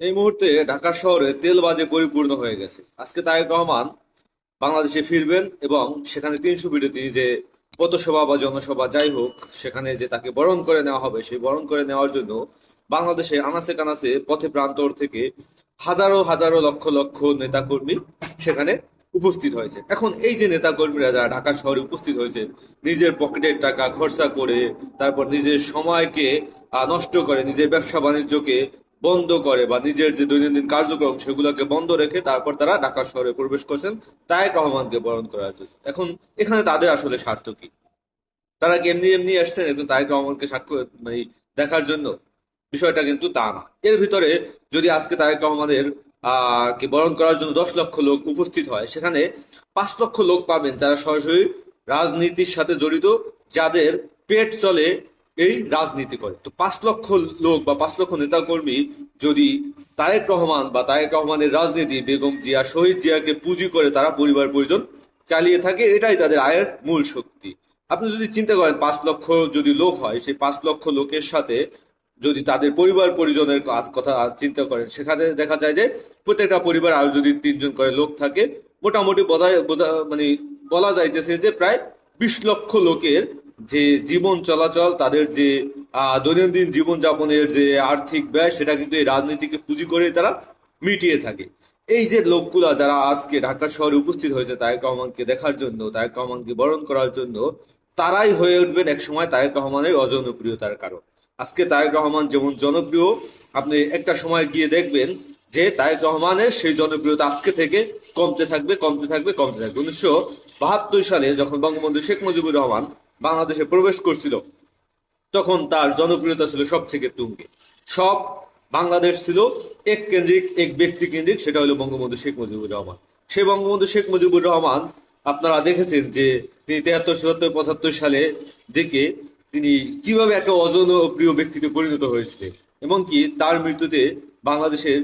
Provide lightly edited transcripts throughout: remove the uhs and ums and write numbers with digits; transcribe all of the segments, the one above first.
এই মুহূর্তে ঢাকা শহরে তেলবাজে পরিপূর্ণ হয়ে গেছে। আজকে তারেক রহমান বাংলাদেশে ফিরবেন এবং সেখানে ৩০০ তিনি যে পথসভা বা জনসভা যাই হোক, সেখানে যে তাকে বরণ করে নেওয়া হবে, সেই বরণ করে নেওয়ার জন্য বাংলাদেশে আনাচে কানাচে পথে প্রান্তর থেকে হাজারো হাজারো লক্ষ লক্ষ নেতাকর্মী সেখানে উপস্থিত হয়েছে। এখন এই যে নেতাকর্মীরা যারা ঢাকা শহরে উপস্থিত হয়েছে, নিজের পকেটের টাকা খরচা করে, তারপর নিজের সময়কে নষ্ট করে, নিজের ব্যবসা বাণিজ্যকে বন্ধ করে বা নিজের যে দৈনন্দিন কার্যক্রম সেগুলোকে বন্ধ রেখে তারপর তারা ঢাকা শহরে প্রবেশ করছেন তারেক রহমানকে বরণ করার জন্য। এখন এখানে তাদের আসলে স্বার্থ কি? তারা কি এমনি এমনি আসছেন একজন তারেক রহমানকে সাক্ষ্য মানে দেখার জন্য? বিষয়টা কিন্তু তা না। এর ভিতরে যদি আজকে তারেক রহমানের কে বরণ করার জন্য 10 লক্ষ লোক উপস্থিত হয়, সেখানে 5 লক্ষ লোক পাবেন যারা সরাসরি রাজনীতির সাথে জড়িত, যাদের পেট চলে এই রাজনীতি করে। তো 5 লক্ষ লোক বা 5 লক্ষ নেতাকর্মী যদি তারেক রহমান বা তারেক রহমানের রাজনীতি, বেগম জিয়া, শহীদ জিয়াকে পুঁজি করে তারা পরিবার পরিজন চালিয়ে থাকে, এটাই তাদের আয়ের মূল শক্তি। আপনি যদি চিন্তা করেন 5 লক্ষ যদি লোক হয়, সেই 5 লক্ষ লোকের সাথে যদি তাদের পরিবার পরিজনের কথা চিন্তা করেন, সেখানে দেখা যায় যে প্রত্যেকটা পরিবার আর যদি 3 জন করে লোক থাকে, মোটামুটি মানে বলা যাইতেছে যে প্রায় 20 লক্ষ লোকের যে জীবন চলাচল, তাদের যে দৈনন্দিন জীবনযাপনের যে আর্থিক ব্যয়, সেটা কিন্তু এই রাজনীতিকে পুঁজি করে তারা মিটিয়ে থাকে। এই যে লোকগুলা যারা আজকে ঢাকা শহরে উপস্থিত হয়েছে তারেক রহমানকে দেখার জন্য, তারেক রহমানকে বরণ করার জন্য, তারাই হয়ে উঠবেন একসময় তারেক রহমানের অজনপ্রিয়তার কারণ। আজকে তারেক রহমান যেমন জনপ্রিয়, আপনি একটা সময় গিয়ে দেখবেন যে তারেক রহমানের সেই জনপ্রিয়তা আজকে থেকে কমতে থাকবে, কমতে থাকবে, কমতে থাকবে। 1972 সালে যখন বঙ্গবন্ধু শেখ মুজিবুর রহমান বাংলাদেশে প্রবেশ করছিল, তখন তার জনপ্রিয়তা ছিল সবথেকে তুঙ্গে। সব বাংলাদেশ ছিল এক কেন্দ্রিক, এক ব্যক্তি কেন্দ্রিক, সেটা হলো বঙ্গবন্ধু শেখ মুজিবুর রহমান। সেই বঙ্গবন্ধু শেখ মুজিবুর রহমান, আপনারা দেখেছেন যে তিনি 73, 74, 75 সালে দিকে তিনি কিভাবে একটা অজনপ্রিয় ব্যক্তিতে পরিণত হয়েছিলেন, এবং কি তার মৃত্যুতে বাংলাদেশের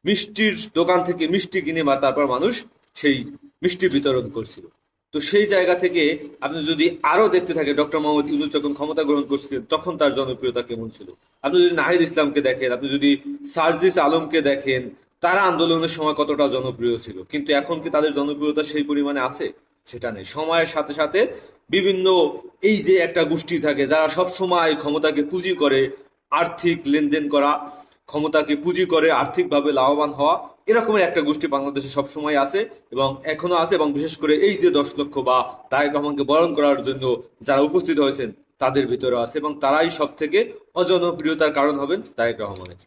মিষ্টির দোকান থেকে মিষ্টি কিনে বা তারপর মানুষ সেই মিষ্টি বিতরণ করছিল। তো সেই জায়গা থেকে আপনি যদি আরো দেখতে থাকেন, ডক্টর মোহাম্মদ ইউনূস যখন ক্ষমতা গ্রহণ করছিলেন তখন তার জনপ্রিয়তা কেমন ছিল। আপনি যদি নাহিদ ইসলামকে দেখেন, আপনি যদি সার্জিস আলমকে দেখেন, তারা আন্দোলনের সময় কতটা জনপ্রিয় ছিল, কিন্তু এখন কি তাদের জনপ্রিয়তা সেই পরিমাণে আছে? সেটা নেই। সময়ের সাথে সাথে বিভিন্ন এই যে একটা গোষ্ঠী থাকে যারা সব সময় ক্ষমতাকে পুঁজি করে আর্থিক লেনদেন করা, ক্ষমতাকে পুঁজি করে আর্থিকভাবে লাভবান হওয়া, এরকমের একটা গোষ্ঠী বাংলাদেশে সবসময় আছে এবং এখনো আছে। এবং বিশেষ করে এই যে 10 লক্ষ বা তারেক রহমানকে বরণ করার জন্য যারা উপস্থিত হয়েছেন তাদের ভিতরে আছে, এবং তারাই সব থেকে অজনপ্রিয়তার কারণ হবেন তারেক রহমানের।